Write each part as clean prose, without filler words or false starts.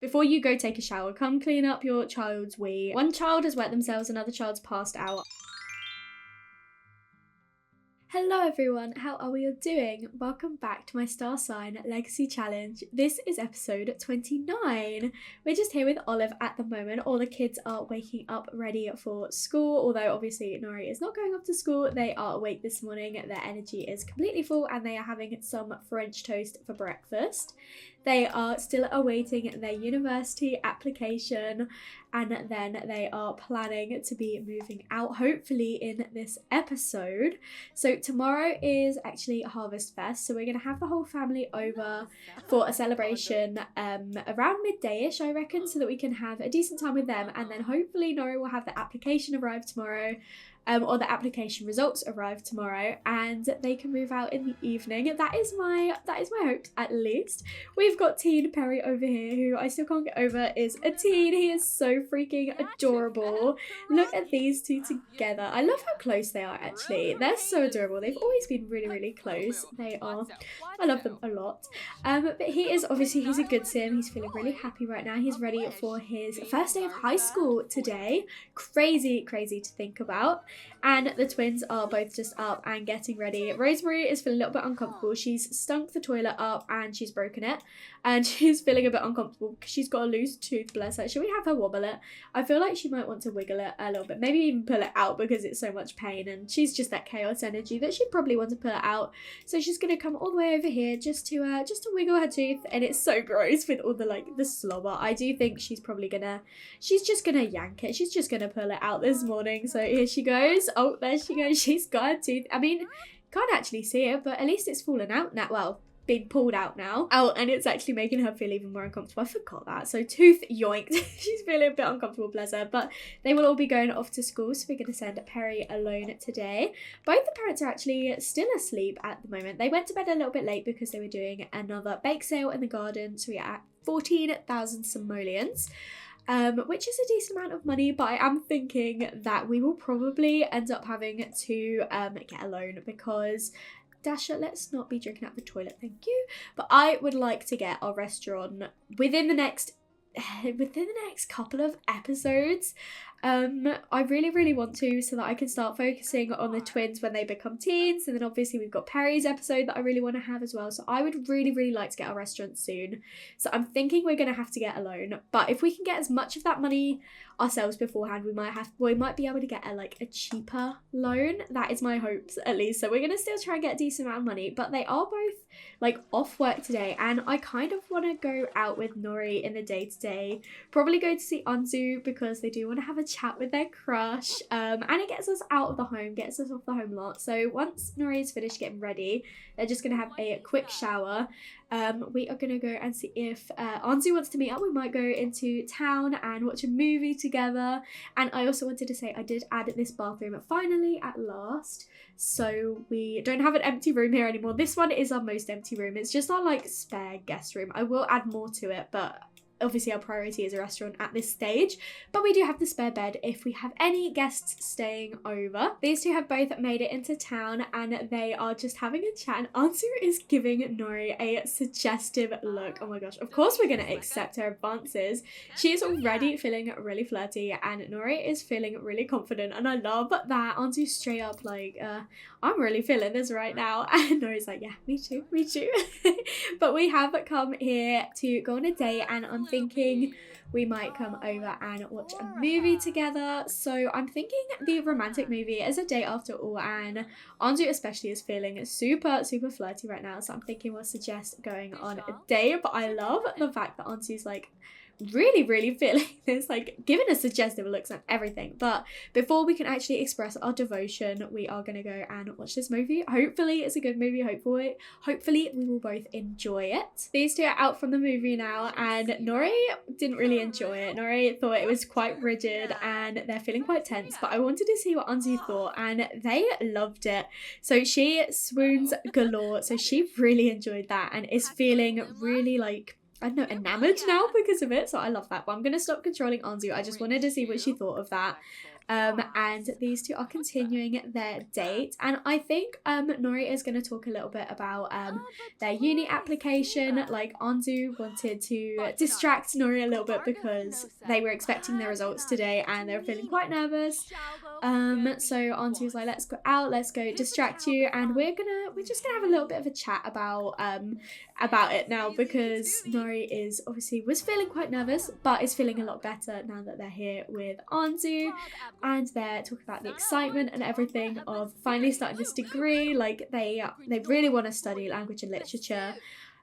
Before you go take a shower, come clean up your child's wee. One child has wet themselves, another child's passed out. Hello everyone, how are we all doing? Welcome back to my Star Sign Legacy Challenge. This is episode 29. We're just here with Olive at the moment. All the kids are waking up ready for school, although obviously Nori is not going off to school. They are awake this morning, their energy is completely full and they are having some French toast for breakfast. They are still awaiting their university application and then they are planning to be moving out hopefully in this episode. So tomorrow is actually Harvestfest, so we're going to have the whole family over for a celebration around midday-ish I reckon, so that we can have a decent time with them, and then hopefully Nori will have the application arrive tomorrow. Or the application results arrive tomorrow and they can move out in the evening. That is my hopes, at least. We've got teen Perry over here, who I still can't get over is a teen. He is so freaking adorable. Look at these two together. I love how close they are actually. They're so adorable. They've always been really, really close. They are. I love them a lot. But he is obviously, he's a good sim. He's feeling really happy right now. He's ready for his first day of high school today. Crazy, crazy to think about. And the twins are both just up and getting ready. Rosemary is feeling a little bit uncomfortable. She's stunk the toilet up and she's broken it. And she's feeling a bit uncomfortable because she's got a loose tooth, bless her. Should we have her wobble it? I feel like she might want to wiggle it a little bit. Maybe even pull it out because it's so much pain. And she's just that chaos energy that she'd probably want to pull it out. So she's going to come all the way over here just to wiggle her tooth. And it's so gross with all the slobber. I do think she's just going to yank it. She's just going to pull it out this morning. So here she goes. Oh, there she goes. She's got her tooth. I mean, can't actually see it, but at least it's fallen out now. Well, being pulled out now. Oh, and it's actually making her feel even more uncomfortable. I forgot that. So tooth yoinked. She's feeling a bit uncomfortable, bless her. But they will all be going off to school, so we're going to send Perry alone today. Both the parents are actually still asleep at the moment. They went to bed a little bit late because they were doing another bake sale in the garden. So we're at 14,000 simoleons. Which is a decent amount of money, but I am thinking that we will probably end up having to get a loan because Dasha, let's not be drinking out the toilet, thank you. But I would like to get our restaurant within the next couple of episodes. I really, really want to, so that I can start focusing on the twins when they become teens. And then obviously we've got Perry's episode that I really want to have as well. So I would really, really like to get our restaurant soon. So I'm thinking we're going to have to get a loan. But if we can get as much of that money ourselves beforehand, we might be able to get a cheaper loan. That is my hopes, at least. So we're going to still try and get a decent amount of money. But they are both off work today. And I kind of want to go out with Nori in the day today. Probably go to see Anzu because they do want to have a chat with their crush, and it gets us out of the home, gets us off the home lot. So once Nori is finished getting ready, they're just going to have a quick shower. We are going to go and see if Anzu wants to meet up. We might go into town and watch a movie together. And I also wanted to say I did add this bathroom finally at last, so we don't have an empty room here anymore. This one is our most empty room. It's just our spare guest room. I will add more to it, but obviously our priority is a restaurant at this stage, but we do have the spare bed if we have any guests staying over. These two have both made it into town and they are just having a chat, and Anzu is giving Nori a suggestive look. Oh my gosh, of course we're going to accept her advances. She is already feeling really flirty and Nori is feeling really confident, and I love that Anzu's straight up I'm really feeling this right now, and Nori's like, yeah, me too. But we have come here to go on a date, and I'm thinking we might come over and watch a movie together. So I'm thinking the romantic movie is a date after all, and Anzu especially is feeling super, super flirty right now. So I'm thinking we'll suggest going on a date. But I love the fact that Anzu's really, really feeling this, giving us suggestive looks and everything. But before we can actually express our devotion, we are going to go and watch this movie. Hopefully it's a good movie. Hopefully we will both enjoy it. These two are out from the movie now, and Nori didn't really enjoy it. Nori thought it was quite rigid and they're feeling quite tense, but I wanted to see what Anzu thought, and they loved it. So she swoons galore. So she really enjoyed that and is feeling really I don't know, enamored now because of it. So I love that. But I'm going to stop controlling Anzu. I just wanted to see what she thought of that. and these two are continuing their date. And I think Nori is going to talk a little bit about their uni application. Like, Anzu wanted to distract Nori a little bit because they were expecting their results today and they were feeling quite nervous. So Anzu was like, let's go out, let's go distract you, and we're just gonna have a little bit of a chat about it now, because Nori was feeling quite nervous but is feeling a lot better now that they're here with Anzu, and they're talking about the excitement and everything of finally starting this degree. Like, they really want to study language and literature.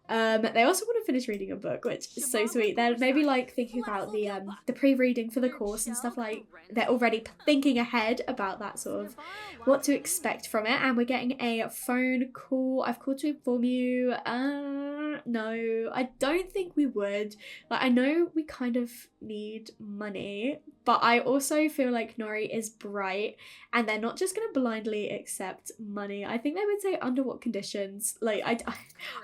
They also want to finish reading a book, which is so sweet. They're maybe like thinking about the pre-reading for the course and stuff. Like, they're already thinking ahead about that, sort of what to expect from it. And we're getting a phone call. I've called to inform you. No, I don't think we would. Like, I know we kind of need money, but I also feel like Nori is bright and they're not just going to blindly accept money. I think they would say under what conditions. Like,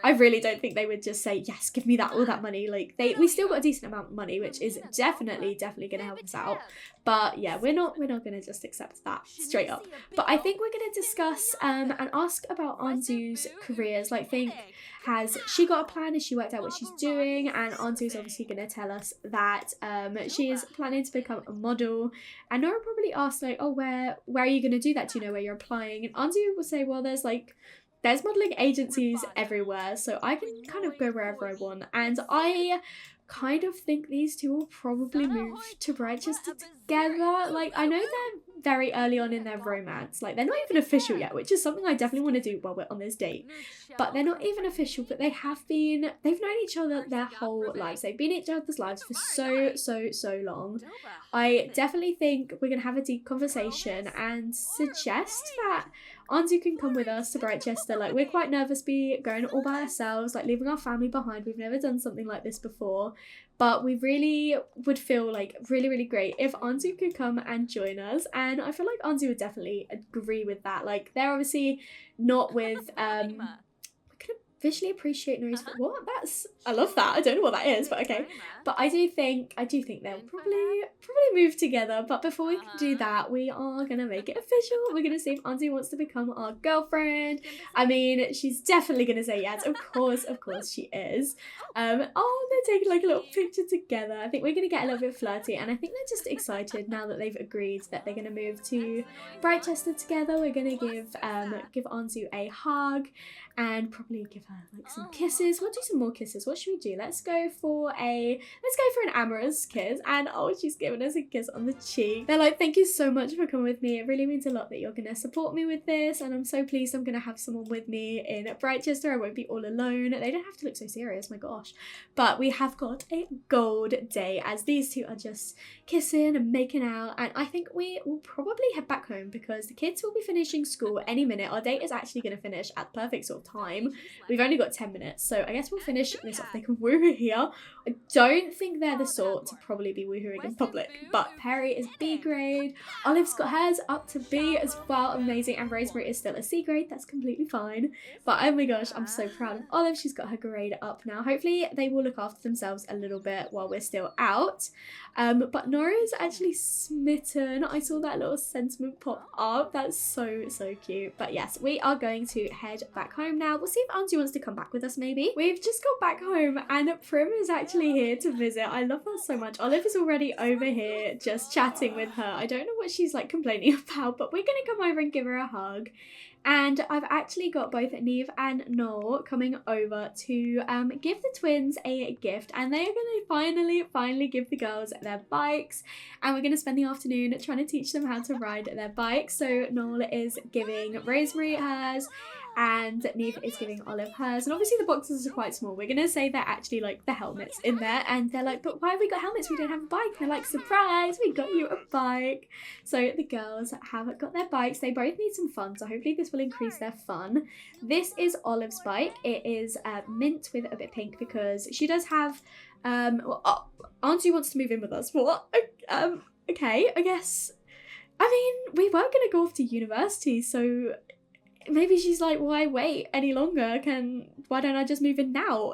I really don't think they would just say, yes, give me all that money. Like, we still got a decent amount of money, which is definitely going to help us out. But yeah, we're not going to just accept that straight up. But I think we're going to discuss and ask about Anzu's careers. Like, has she got a plan? Has she worked out what she's doing? And Anzu's obviously going to tell us that she is planning to become a model. And Nora probably asked, like, oh, where are you going to do that? Do you know where you're applying? And Anzu will say, well, there's modelling agencies everywhere, so I can kind of go wherever I want. And I kind of think these two will probably move to Rochester together. Like, I know they're very early on in their romance. Like, they're not even official yet, which is something I definitely want to do while we're on this date. But they're not even official, but they've known each other their whole lives. They've been in each other's lives for so long. I definitely think we're going to have a deep conversation and suggest that Anzu can come with us to Brightchester. Like, we're quite nervous going all by ourselves, like leaving our family behind. We've never done something like this before, but we really would feel like really great if Anzu could come and join us. And I feel like Anzu would definitely agree with that. Like, they're obviously not with we can visually appreciate Nori's what? I love that. I don't know what that is, but okay. But I do think they'll probably move together. But before we can do that, we are gonna make it official. We're gonna see if Anzu wants to become our girlfriend. I mean, she's definitely gonna say yes. Of course she is. They're taking like a little picture together. I think we're gonna get a little bit flirty, and I think they're just excited now that they've agreed that they're gonna move to Brightchester together. We're gonna give Anzu a hug and probably give her like some kisses. We'll do some more kisses. What should we do? Let's go for an amorous kiss. And she's giving us a kiss on the cheek. They're like, thank you so much for coming with me. It really means a lot that you're gonna support me with this, and I'm so pleased I'm gonna have someone with me in Brightchester. I won't be all alone. They don't have to look so serious, my gosh. But we have got a gold day as these two are just kissing and making out, and I think we will probably head back home because the kids will be finishing school any minute. Our date is actually going to finish at the perfect sort of time. We've only got 10 minutes, so I guess we'll finish this off. They can woohoo here. I don't think they're the sort to probably be woohooing in public, but Perry is B grade, Olive's got hers up to B as well, amazing, and Rosemary is still a C grade. That's completely fine. But oh my gosh, I'm so proud of Olive. She's got her grade up now. Hopefully they will look after themselves a little bit while we're still out. But Nori's actually smitten. I saw that little sentiment pop up. That's so cute. But yes, we are going to head back home now. We'll see if Auntie wants to come back with us maybe. We've just got back home and Prim is actually here to visit. I love her so much. Olive is already over here just chatting with her. I don't know what she's like complaining about, but we're gonna come over and give her a hug. And I've actually got both Neve and Noel coming over to give the twins a gift, and they are going to finally give the girls their bikes, and we're going to spend the afternoon trying to teach them how to ride their bikes. So Noel is giving Rosemary hers, and Neve is giving Olive hers, and obviously the boxes are quite small. We're going to say they're actually like the helmets in there, and they're like, but why have we got helmets? We don't have a bike. And they're like, surprise, we got you a bike. So the girls have got their bikes. They both need some fun, so hopefully this will increase their fun. This is Olive's bike. It is mint with a bit pink because she does have Auntie wants to move in with us. What? Okay, I guess. I mean, we were gonna go off to university, so maybe she's like, why wait any longer? Why don't I just move in now?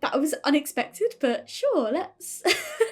that was unexpected, but sure, let's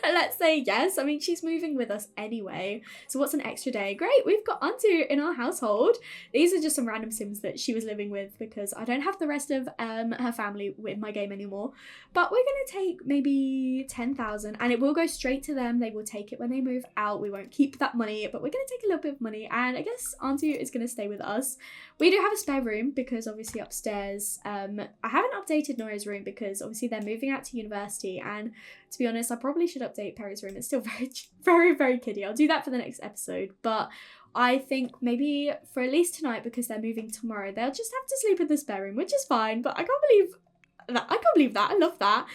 let's say yes. I mean, she's moving with us anyway, so what's an extra day? Great, we've got Antu in our household. These are just some random Sims that she was living with because I don't have the rest of her family in my game anymore. But we're gonna take maybe 10,000, and it will go straight to them. They will take it when they move out. We won't keep that money, but we're gonna take a little bit of money, and I guess Antu is gonna stay with us. We do have a spare room because obviously upstairs, I haven't updated Nori's room because obviously they're moving out to university, and to be honest, I probably should update Perry's room. It's still very kiddie. I'll do that for the next episode, but I think maybe for at least tonight, because they're moving tomorrow, they'll just have to sleep in the spare room, which is fine, but I can't believe that. I love that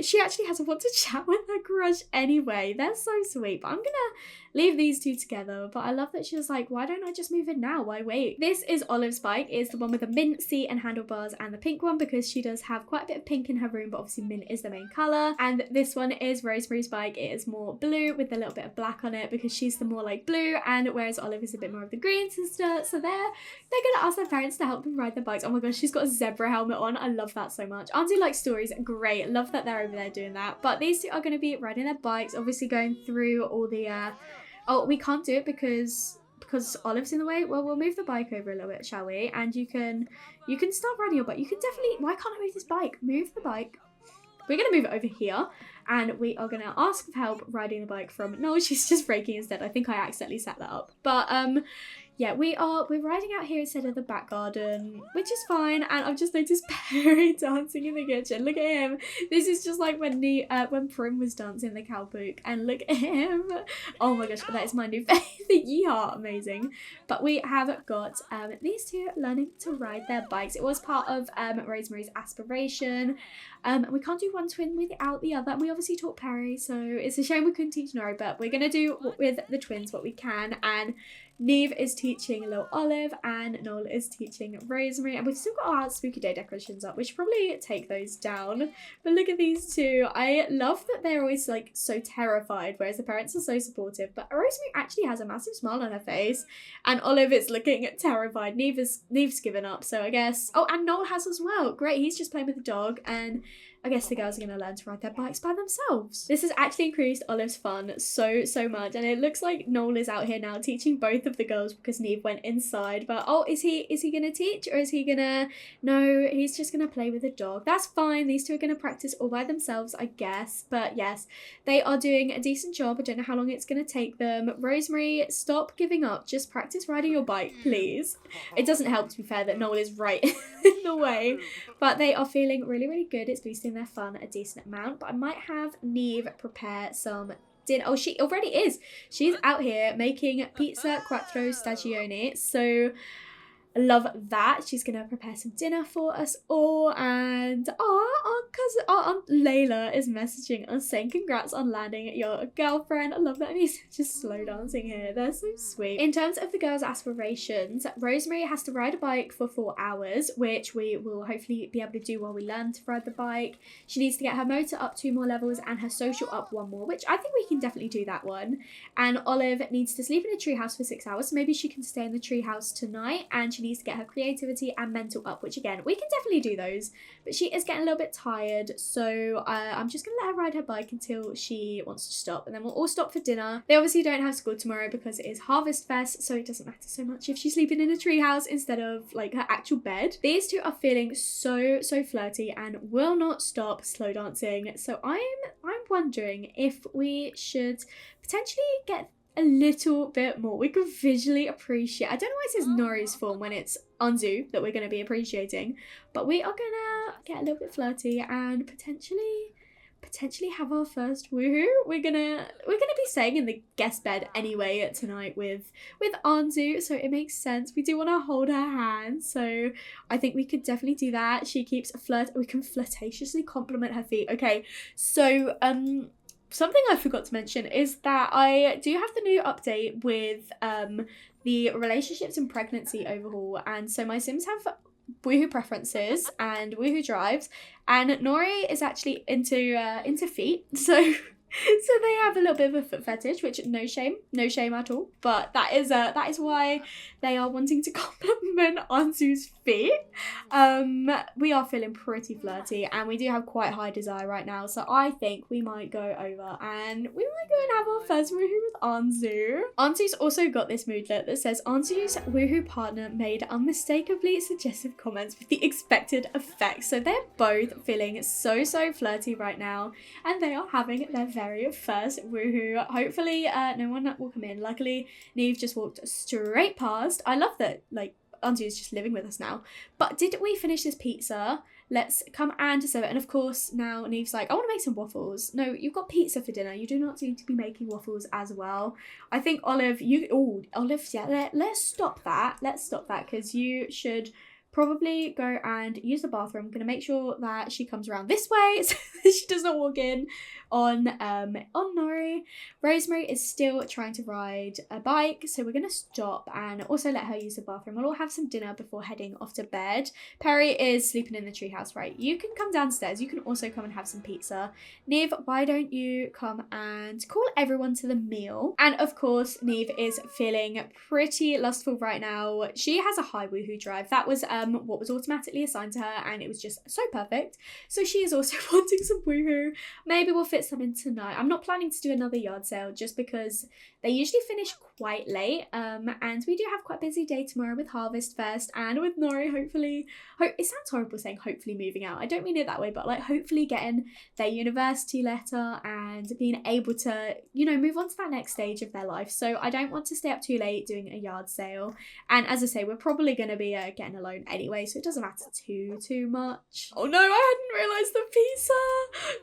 she actually has to want to chat with her crush anyway. They're so sweet. But I'm gonna leave these two together. But I love that she was like, why don't I just move in now? Why wait? This is Olive's bike. It's the one with the mint seat and handlebars, and the pink one because she does have quite a bit of pink in her room, but obviously mint is the main colour. And this one is Rosemary's bike. It is more blue with a little bit of black on it because she's the more like blue, and whereas Olive is a bit more of the green sister. So they're gonna ask their parents to help them ride their bikes. Oh my gosh, she's got a zebra helmet on. I love that so much. Auntie likes stories. Great. Love that they're over there doing that. But these two are going to be riding their bikes, obviously going through all the oh, we can't do it because Olive's in the way. Well, we'll move the bike over a little bit, shall we? And you can start riding your bike. You can definitely, why can't I move this bike? Move the bike. We're going to move it over here, and we are going to ask for help riding the bike from, no, she's just braking instead. I think I accidentally set that up. But yeah, we're riding out here instead of the back garden, which is fine. And I've just noticed Perry dancing in the kitchen. Look at him. This is just like when Prim was dancing the cowpoke, and look at him. Oh my gosh, that is my new favorite. Yeehaw, amazing. But we have got these two learning to ride their bikes. It was part of Rosemary's aspiration. We can't do one twin without the other. We obviously taught Perry, so it's a shame we couldn't teach Nori, but we're gonna do with the twins what we can. And Neve is teaching little Olive, and Noel is teaching Rosemary, and we've still got our spooky day decorations up. We should probably take those down. But look at these two. I love that they're always like so terrified, whereas the parents are so supportive. But Rosemary actually has a massive smile on her face, and Olive is looking terrified. Neve's given up, so I guess. Oh, and Noel has as well. Great, he's just playing with the dog, and I guess the girls are going to learn to ride their bikes by themselves. This has actually increased Olive's fun so much, and it looks like Noel is out here now teaching both of the girls because Neve went inside. But oh, is he going to teach, or is he going to... No, he's just going to play with the dog. That's fine. These two are going to practice all by themselves, I guess. But yes, they are doing a decent job. I don't know how long it's going to take them. Rosemary, stop giving up. Just practice riding your bike, please. It doesn't help, to be fair, that Noel is right in the way. But they are feeling really good. It's boosting their fun a decent amount. But I might have Neve prepare some dinner. Oh, she already is. She's out here making pizza quattro stagione. So I love that. She's gonna prepare some dinner for us all, and our Aunt Layla is messaging us saying congrats on landing your girlfriend. I love that. And he's just slow dancing here. They're so sweet. In terms of the girls' aspirations, Rosemary has to ride a bike for 4 hours, which we will hopefully be able to do while we learn to ride the bike. She needs to get her motor up 2 more levels and her social up 1 more, which I think we can definitely do that one. And Olive needs to sleep in a treehouse for 6 hours, so maybe she can stay in the treehouse tonight, and she needs to get her creativity and mental up, which again, we can definitely do those, but she is getting a little bit tired, so I'm just gonna let her ride her bike until she wants to stop, and then we'll all stop for dinner. They obviously don't have school tomorrow because it is Harvestfest, so it doesn't matter so much if she's sleeping in a treehouse instead of like her actual bed. These two are feeling so flirty and will not stop slow dancing, so I'm wondering if we should potentially get a little bit more. We could visually appreciate. I don't know why it says Nori's form when it's Anzu that we're going to be appreciating, but we are gonna get a little bit flirty and potentially have our first woohoo. We're gonna be staying in the guest bed anyway tonight with Anzu, so it makes sense. We do want to hold her hand, so I think we could definitely do that. She keeps we can flirtatiously compliment her feet. Okay, so something I forgot to mention is that I do have the new update with the relationships and pregnancy overhaul, and so my Sims have woohoo preferences and woohoo drives, and Nori is actually into feet, so So they have a little bit of a foot fetish, which no shame at all. But that is why they are wanting to compliment Anzu's feet. We are feeling pretty flirty, and we do have quite high desire right now. So I think we might go over and we might go and have our first woohoo with Anzu. Anzu's also got this moodlet that says Anzu's woohoo partner made unmistakably suggestive comments with the expected effects. So they're both feeling so flirty right now, and they are having their very first woohoo. Hopefully no one will come in. Luckily Neve just walked straight past. I love that like Anzu is just living with us now. But did we finish this pizza? Let's come and serve it. And of course now Neve's like, I want to make some waffles. No, you've got pizza for dinner. You do not seem to be making waffles as well. I think Olive, yeah, let's stop that. Let's stop that, because you should probably go and use the bathroom. I'm going to make sure that she comes around this way so that she does not walk in on Nori. Rosemary is still trying to ride a bike, so we're going to stop and also let her use the bathroom. We'll all have some dinner before heading off to bed. Perry is sleeping in the treehouse, right? You can come downstairs. You can also come and have some pizza. Neve, why don't you come and call everyone to the meal? And of course, Neve is feeling pretty lustful right now. She has a high woohoo drive. That was what was automatically assigned to her, and it was just so perfect. So she is also wanting some woohoo. Maybe we'll fit some in tonight. I'm not planning to do another yard sale just because they usually finish quite late, and we do have quite a busy day tomorrow with Harvestfest and with Nori hopefully, it sounds horrible saying hopefully moving out. I don't mean it that way, but like hopefully getting their university letter and being able to, you know, move on to that next stage of their life. So I don't want to stay up too late doing a yard sale. And as I say, we're probably going to be getting a loan anyway, so it doesn't matter too much. Oh no, I hadn't realised the pizza.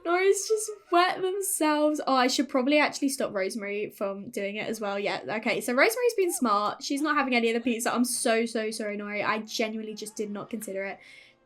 Nori's just wet themselves. Oh, I should probably actually stop Rosemary from doing it as well. Yeah, okay, so Rosemary's been smart. She's not having any of the pizza. I'm so sorry, Nori. I genuinely just did not consider it.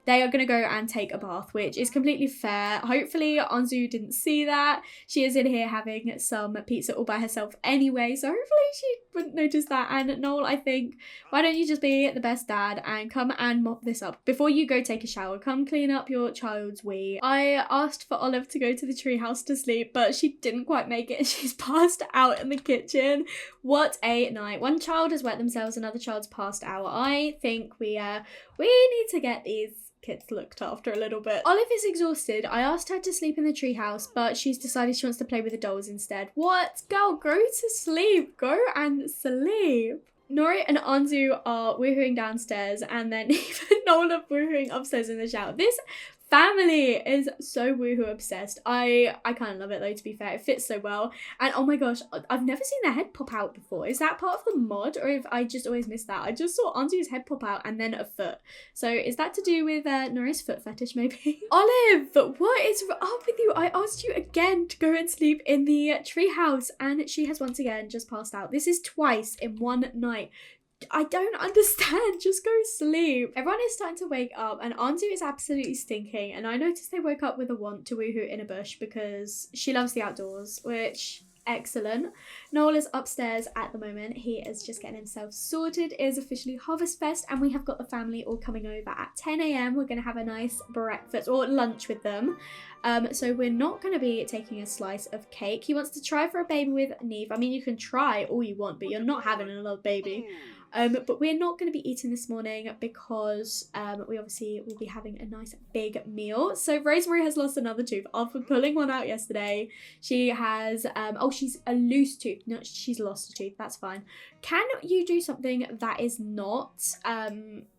They are going to go and take a bath, which is completely fair. Hopefully Anzu didn't see that. She is in here having some pizza all by herself anyway, so hopefully she wouldn't notice that. And Noel, I think, why don't you just be the best dad and come and mop this up before you go take a shower. Come clean up your child's wee. I asked for Olive to go to the treehouse to sleep, but she didn't quite make it. She's passed out in the kitchen. What a night. One child has wet themselves, another child's passed out. I think we need to get these kids looked after a little bit. Olive is exhausted. I asked her to sleep in the treehouse, but she's decided she wants to play with the dolls instead. What? Girl, go to sleep. Go and sleep. Nori and Anzu are woohooing downstairs, and then even Nola woohooing upstairs in the shower. This family is so woohoo obsessed. I kind of love it though, to be fair. It fits so well. And oh my gosh, I've never seen their head pop out before. Is that part of the mod, or if I just always missed that? I just saw Anzu's head pop out and then a foot. So is that to do with Nori's foot fetish maybe? Olive, what is up with you? I asked you again to go and sleep in the treehouse, and she has once again just passed out. This is twice in one night. I don't understand. Just go sleep. Everyone is starting to wake up, and Anzu is absolutely stinking. And I noticed they woke up with a want to woohoo in a bush because she loves the outdoors, which excellent. Noel is upstairs at the moment. He is just getting himself sorted. It is officially Harvestfest, and we have got the family all coming over at 10 a.m. We're going to have a nice breakfast or lunch with them. So we're not going to be taking a slice of cake. He wants to try for a baby with Neve. I mean, you can try all you want, but you're not having another baby. But we're not going to be eating this morning because we obviously will be having a nice big meal. So Rosemary has lost another tooth after pulling one out yesterday. She has, she's a loose tooth. No, she's lost a tooth. That's fine. Can you do something that is not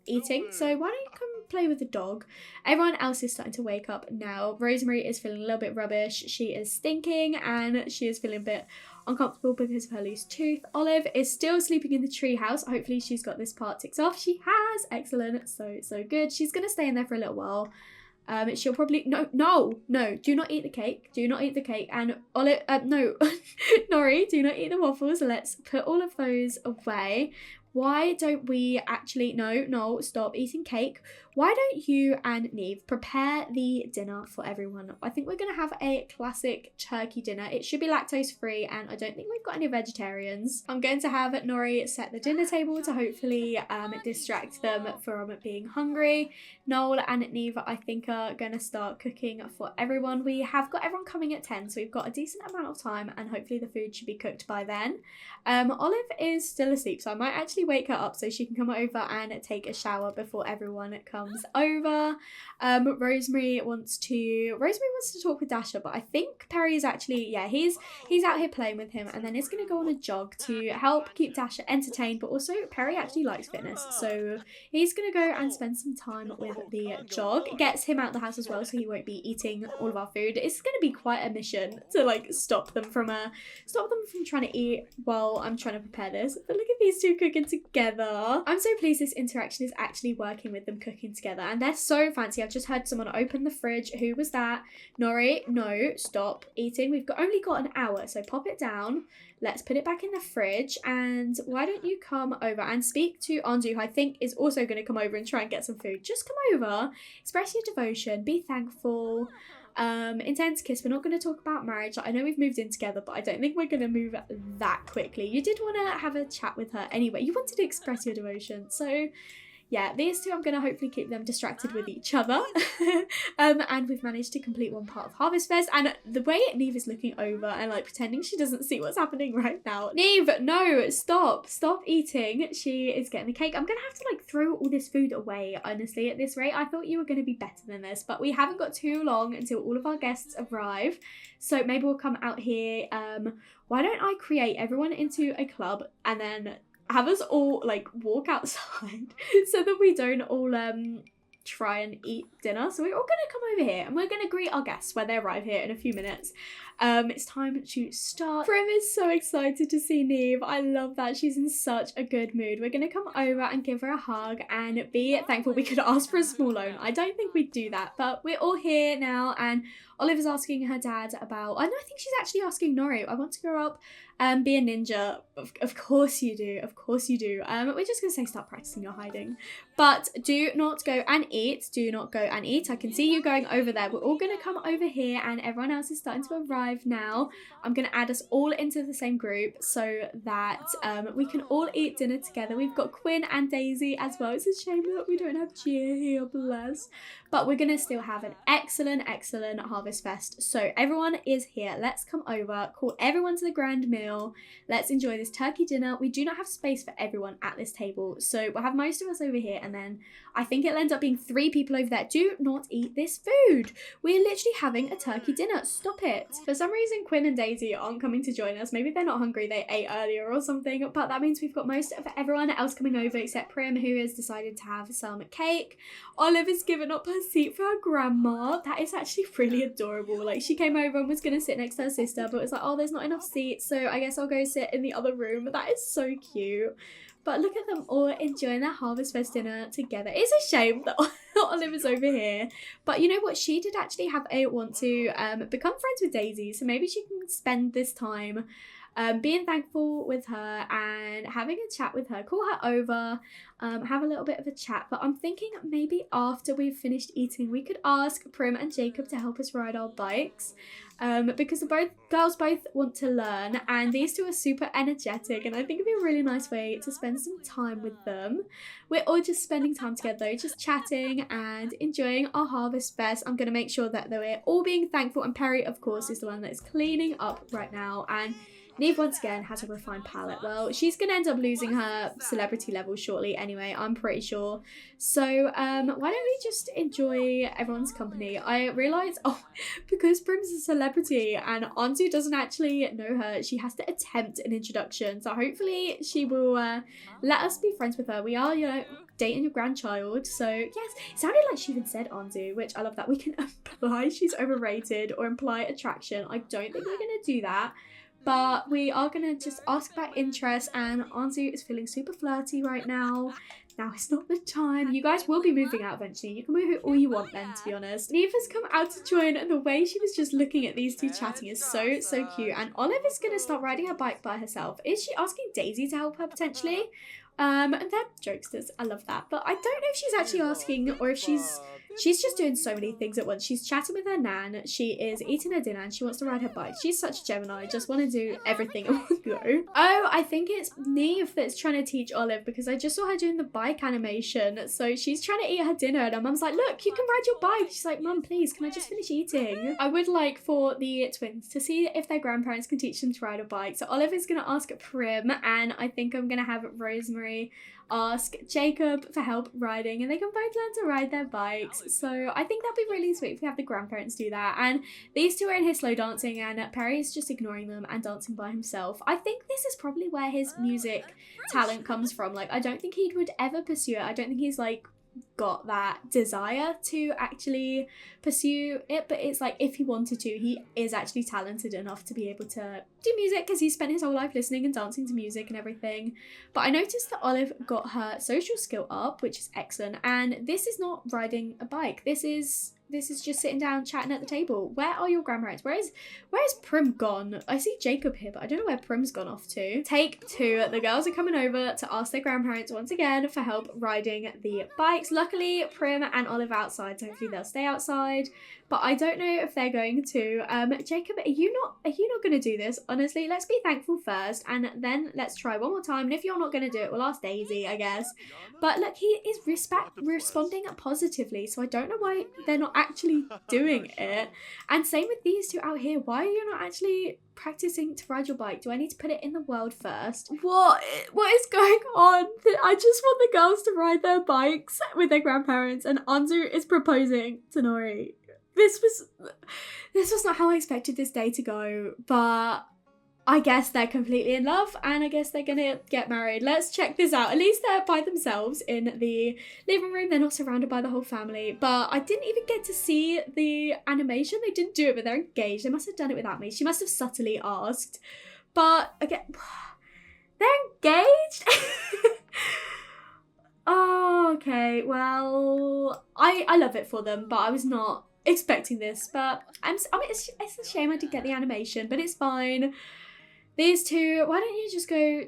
eating? So why don't you come play with the dog? Everyone else is starting to wake up now. Rosemary is feeling a little bit rubbish. She is stinking, and she is feeling a bit uncomfortable because of her loose tooth. Olive is still sleeping in the treehouse. Hopefully she's got this part ticked off. She has. Excellent. So good. She's going to stay in there for a little while. She'll probably no, do not eat the cake. Do not eat the cake. And Olive, no, Nori, do not eat the waffles. Let's put all of those away. Why don't we actually, no, stop eating cake. why don't you and Neve prepare the dinner for everyone? I think we're going to have a classic turkey dinner. It should be lactose free and I don't think we've got any vegetarians. I'm going to have Nori set the dinner table to hopefully distract them from being hungry. Noel and Neve, I think, are going to start cooking for everyone. We have got everyone coming at 10, so we've got a decent amount of time and hopefully the food should be cooked by then. Olive is still asleep, so I might actually wake her up so she can come over and take a shower before everyone comes over. Rosemary wants to talk with Dasher, but I think Perry is actually, yeah, he's out here playing with him and then he's going to go on a jog to help keep Dasher entertained, but also Perry actually likes fitness, so he's going to go and spend some time with the jog. It gets him out the house as well so he won't be eating all of our food. It's going to be quite a mission to like stop them from trying to eat while I'm trying to prepare this. But look at these two cooking together. I'm so pleased this interaction is actually working with them cooking together and they're so fancy. I've just heard someone open the fridge. Who was that? Nori, no, stop eating. We've only got an hour, so pop it down. Let's put it back in the fridge and why don't you come over and speak to Andu, who I think is also going to come over and try and get some food. Just come over, express your devotion, be thankful. Intense kiss. We're not going to talk about marriage. I know we've moved in together, but I don't think we're going to move that quickly. You did want to have a chat with her anyway. You wanted to express your devotion, so yeah, these two, I'm going to hopefully keep them distracted with each other. And we've managed to complete one part of Harvestfest. And the way Neve is looking over and like pretending she doesn't see what's happening right now. Neve, no, stop eating. She is getting the cake. I'm going to have to like throw all this food away, honestly, at this rate. I thought you were going to be better than this, but we haven't got too long until all of our guests arrive. So maybe we'll come out here. Why don't I create everyone into a club and then have us all like walk outside so that we don't all try and eat dinner. So we're all gonna come over here and we're gonna greet our guests when they arrive here in a few minutes. It's time to start. Prim is so excited to see Neve. I love that. She's in such a good mood. We're gonna come over and give her a hug and be thankful. We could ask for a small loan. I don't think we'd do that, but we're all here now and Oliver's asking her dad about, I think she's actually asking Nori, I want to grow up and be a ninja. Of course you do. Of course you do. We're just going to say start practicing your hiding. But do not go and eat. Do not go and eat. I can see you going over there. We're all going to come over here and everyone else is starting to arrive now. I'm going to add us all into the same group so that we can all eat dinner together. We've got Quinn and Daisy as well. It's a shame that we don't have Gia here, bless. But we're going to still have an excellent Harvestfest. So everyone is here. Let's come over, call everyone to the grand meal. Let's enjoy this turkey dinner. We do not have space for everyone at this table. So we'll have most of us over here. And then I think it'll end up being 3 people over there. Do not eat this food. We're literally having a turkey dinner. Stop it. For some reason, Quinn and Daisy aren't coming to join us. Maybe they're not hungry. They ate earlier or something. But that means we've got most of everyone else coming over except Prim, who has decided to have some cake. Olive has given up her seat for her grandma. That is actually really adorable. Like, she came over and was going to sit next to her sister, but it's like, oh, there's not enough seats, so I guess I'll go sit in the other room. That is so cute. But look at them all enjoying their Harvestfest dinner together. It's a shame that Olive is over here. But you know what? She did actually have a want to become friends with Daisy, so maybe she can spend this time being thankful with her and having a chat with her. Call her over, have a little bit of a chat. But I'm thinking maybe after we've finished eating, we could ask Prim and Jacob to help us ride our bikes. Because the girls both want to learn and these two are super energetic and I think it'd be a really nice way to spend some time with them. We're all just spending time together though, just chatting and enjoying our Harvestfest. I'm going to make sure that we're all being thankful and Perry of course is the one that is cleaning up right now and Neve once again has a refined palette. Well, she's going to end up losing her celebrity level shortly anyway, I'm pretty sure. So why don't we just enjoy everyone's company? I realised, because Prim's a celebrity and Anzu doesn't actually know her, she has to attempt an introduction. So hopefully she will let us be friends with her. We are, you know, dating your grandchild. So yes, it sounded like she even said Anzu, which I love that. We can imply she's overrated or imply attraction. I don't think we're going to do that. But we are going to just ask about interest and Anzu is feeling super flirty right now. now is not the time. You guys will be moving out eventually. You can move all you want then, to be honest. Neva's come out to join, and the way she was just looking at these two chatting is so, so cute. And Olive is going to start riding her bike by herself. Is she asking Daisy to help her potentially? And they're jokesters. I love that. But I don't know if she's actually asking or if she's just doing so many things at once. She's chatting with her nan, she is eating her dinner, and she wants to ride her bike. She's such a Gemini, just want to do everything at one go. Oh, I think it's Neve that's trying to teach Olive, because I just saw her doing the bike animation. So she's trying to eat her dinner, and her mum's like, look, you can ride your bike. She's like, Mum, please, can I just finish eating? I would like for the twins to see if their grandparents can teach them to ride a bike. So Olive is going to ask Prim, and I think I'm going to have Rosemary ask Jacob for help riding, and they can both learn to ride their bikes. So I think that'd be really sweet if we have the grandparents do that. And these two are in here slow dancing, and Perry's just ignoring them and dancing by himself. I think this is probably where his music talent comes from. Like, I don't think he would ever pursue it. I don't think he's like got that desire to actually pursue it, but it's like if he wanted to, he is actually talented enough to be able to do music, because he spent his whole life listening and dancing to music and everything. But I noticed that Olive got her social skill up, which is excellent, and this is not riding a bike. This is just sitting down chatting at the table. Where are your grandparents? Where is Prim gone? I see Jacob here, but I don't know where Prim's gone off to. Take 2. The girls are coming over to ask their grandparents once again for help riding the bikes. Luckily, Prim and Olive are outside, so hopefully they'll stay outside. But I don't know if they're going to. Jacob, are you not going to do this? Honestly, let's be thankful first, and then let's try one more time. And if you're not going to do it, we'll ask Daisy, I guess. But look, he is responding positively, so I don't know why they're not actually doing it. And same with these two out here. Why are you not actually practicing to ride your bike? Do I need to put it in the world first? What is going on? I just want the girls to ride their bikes with their grandparents, and Anzu is proposing to Nori. This was not how I expected this day to go, but I guess they're completely in love, and I guess they're gonna get married. Let's check this out. At least they're by themselves in the living room. They're not surrounded by the whole family, but I didn't even get to see the animation. They didn't do it, but they're engaged. They must have done it without me. She must have subtly asked, but again, they're engaged. Oh, okay, well, I love it for them, but I was not expecting this. But it's a shame I didn't get the animation, but it's fine. These two, why don't you just go,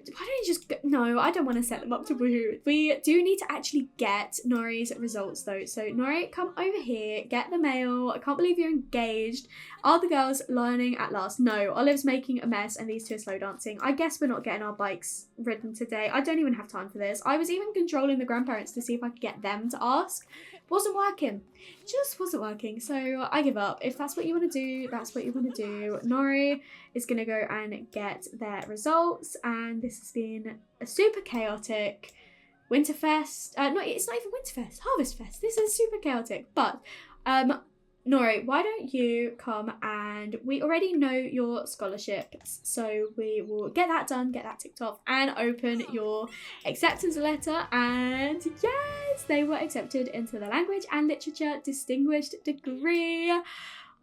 no, I don't want to set them up to woohoo. We do need to actually get Nori's results though. So Nori, come over here, get the mail. I can't believe you're engaged. Are the girls learning at last? No, Olive's making a mess and these two are slow dancing. I guess we're not getting our bikes ridden today. I don't even have time for this. I was even controlling the grandparents to see if I could get them to ask. Wasn't working. Just wasn't working. So I give up. If that's what you want to do, that's what you want to do. Nori is going to go and get their results. And this has been a super chaotic Winterfest. It's not even Winterfest. Harvestfest. This is super chaotic. But Nori, why don't you come, and we already know your scholarships, so we will get that done, get that ticked off, and open your acceptance letter. And yes, they were accepted into the language and literature distinguished degree.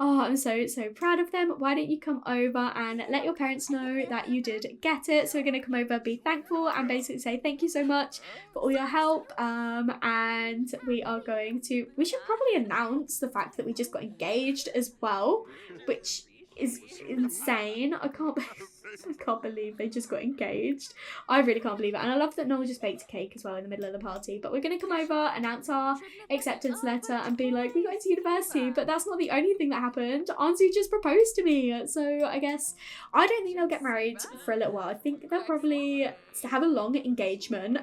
Oh, I'm so proud of them. Why don't you come over and let your parents know that you did get it? So we're going to come over, be thankful, and basically say thank you so much for all your help. And we should probably announce the fact that we just got engaged as well, which is insane. I can't believe they just got engaged. I really can't believe it. And I love that Noel just baked a cake as well in the middle of the party. But we're going to come over, announce our acceptance letter, and be like, we got into university. But that's not the only thing that happened. Anzu just proposed to me. So I guess, I don't think they'll get married for a little while. I think they'll probably have a long engagement.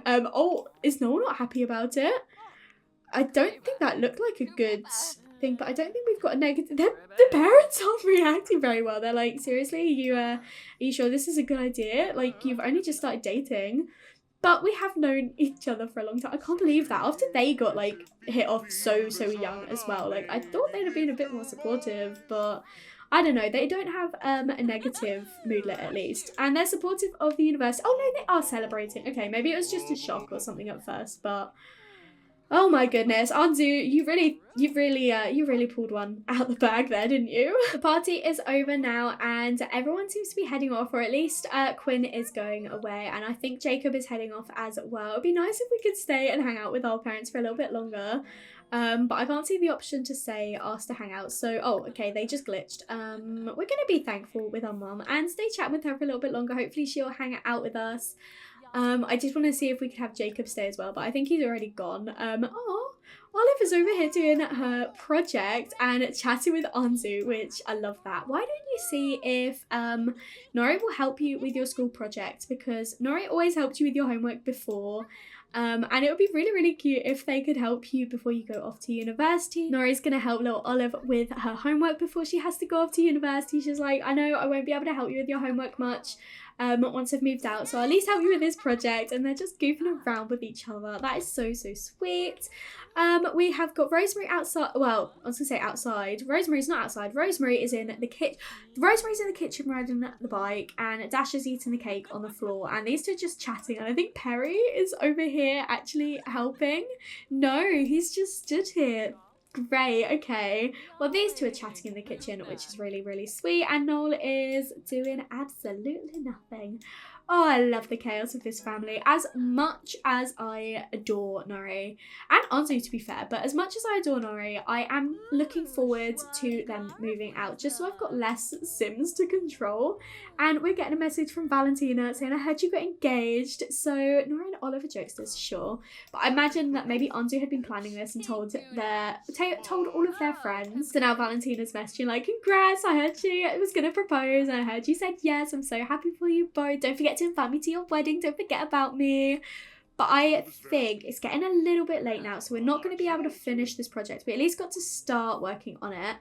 Is Noel not happy about it? I don't think that looked like a good thing, but I don't think we've got a negative. The parents aren't reacting very well. They're like, seriously, are you sure this is a good idea? Like, you've only just started dating. But we have known each other for a long time. I can't believe that. After they got like hit off so young as well. Like, I thought they'd have been a bit more supportive, but I don't know. They don't have a negative moodlet at least. And they're supportive of the university. Oh no, they are celebrating. Okay, maybe it was just a shock or something at first, but Oh my goodness, Anzu, you really pulled one out the bag there, didn't you? The party is over now and everyone seems to be heading off, or at least Quinn is going away, and I think Jacob is heading off as well. It'd be nice if we could stay and hang out with our parents for a little bit longer. But I can't see the option to say ask to hang out. So, oh, okay, they just glitched. We're gonna be thankful with our mum and stay chatting with her for a little bit longer. Hopefully she'll hang out with us. I did want to see if we could have Jacob stay as well, but I think he's already gone. Oh, Olive is over here doing her project and chatting with Anzu, which I love that. Why don't you see if Nori will help you with your school project, because Nori always helped you with your homework before. And it would be really, really cute if they could help you before you go off to university. Nori's gonna help little Olive with her homework before she has to go off to university. She's like, I know I won't be able to help you with your homework much once I've moved out, so I'll at least help you with this project. And they're just goofing around with each other. That is so, so sweet. We have got Rosemary outside. Well, I was gonna say outside. Rosemary's not outside. Rosemary is in the kitchen. Rosemary's in the kitchen riding the bike, and Dash is eating the cake on the floor. And these two are just chatting. And I think Perry is over here actually helping. No, he's just stood here. Great, okay. Well, these two are chatting in the kitchen, which is really, really sweet. And Noel is doing absolutely nothing. Oh, I love the chaos of this family. As much as I adore Nori, and Anzu to be fair, but as much as I adore Nori, I am looking forward to them moving out, just so I've got less Sims to control. And we're getting a message from Valentina saying, I heard you got engaged. So Nori and Oliver jokesters, sure. But I imagine that maybe Anzu had been planning this and told all of their friends. So now Valentina's messaging like, congrats, I heard you was going to propose and I heard you said yes. I'm so happy for you both. Don't forget to invite me to your wedding. Don't forget about me. But I think it's getting a little bit late now, so we're not going to be able to finish this project. We at least got to start working on it.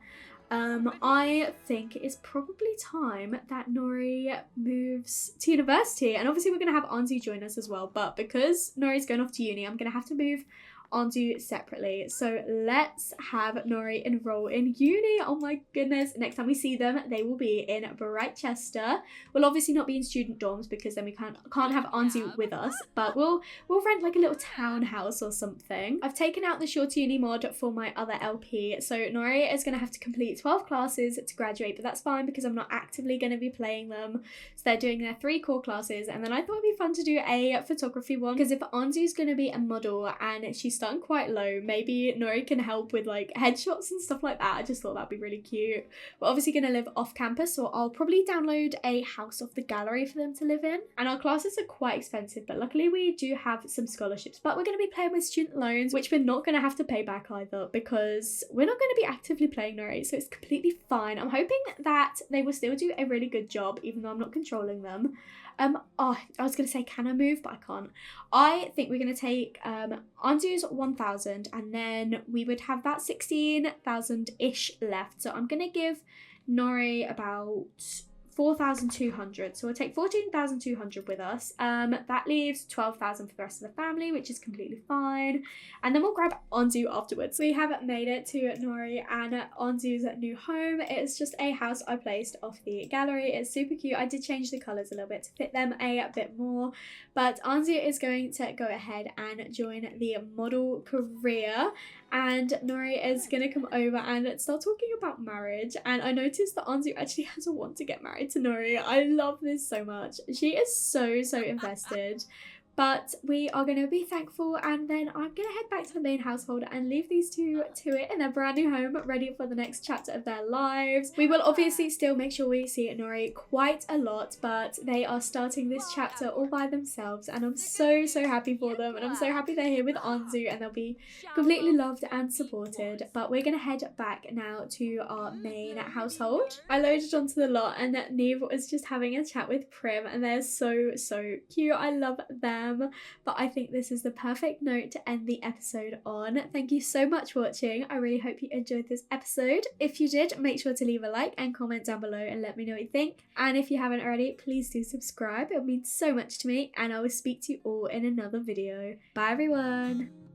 I think it's probably time that Nori moves to university. And obviously we're going to have Anzu join us as well. But because Nori's going off to uni, I'm going to have to move Anzu separately. So let's have Nori enroll in uni. Oh my goodness. Next time we see them, they will be in Brightchester. We'll obviously not be in student dorms because then we can't have Anzu with us, but we'll rent like a little townhouse or something. I've taken out the short uni mod for my other LP. So Nori is going to have to complete 12 classes to graduate, but that's fine because I'm not actively going to be playing them. So they're doing their 3 core classes, and then I thought it'd be fun to do a photography one, because if Anzu's going to be a model and she's starting quite low, maybe Nori can help with like headshots and stuff like that. I just thought that'd be really cute. We're obviously going to live off campus, so I'll probably download a house off the gallery for them to live in. And our classes are quite expensive, but luckily we do have some scholarships. But we're going to be playing with student loans, which we're not going to have to pay back either, because we're not going to be actively playing Nori, so it's completely fine. I'm hoping that they will still do a really good job, even though I'm not controlling them. Oh, I was going to say, can I move? But I can't. I think we're going to take Anzu's 1,000, and then we would have that 16,000-ish left. So I'm going to give Nori about 4,200. So we'll take 14,200 with us. That leaves 12,000 for the rest of the family, which is completely fine. And then we'll grab Anzu afterwards. We have made it to Nori and Anzu's new home. It's just a house I placed off the gallery. It's super cute. I did change the colours a little bit to fit them a bit more. But Anzu is going to go ahead and join the model career. And Nori is going to come over and start talking about marriage. And I noticed that Anzu actually has a want to get married to Nori. I love this so much. She is so, so invested. But we are going to be thankful, and then I'm going to head back to the main household and leave these two to it in their brand new home, ready for the next chapter of their lives. We will obviously still make sure we see Nori quite a lot, but they are starting this chapter all by themselves, and I'm so, so happy for them, and I'm so happy they're here with Anzu, and they'll be completely loved and supported. But we're going to head back now to our main household. I loaded onto the lot, and Neve was just having a chat with Prim, and they're so, so cute. I love them. But I think this is the perfect note to end the episode on. Thank you so much for watching. I really hope you enjoyed this episode. If you did, make sure to leave a like and comment down below and let me know what you think. And if you haven't already, please do subscribe. It would mean so much to me, and I will speak to you all in another video. Bye everyone.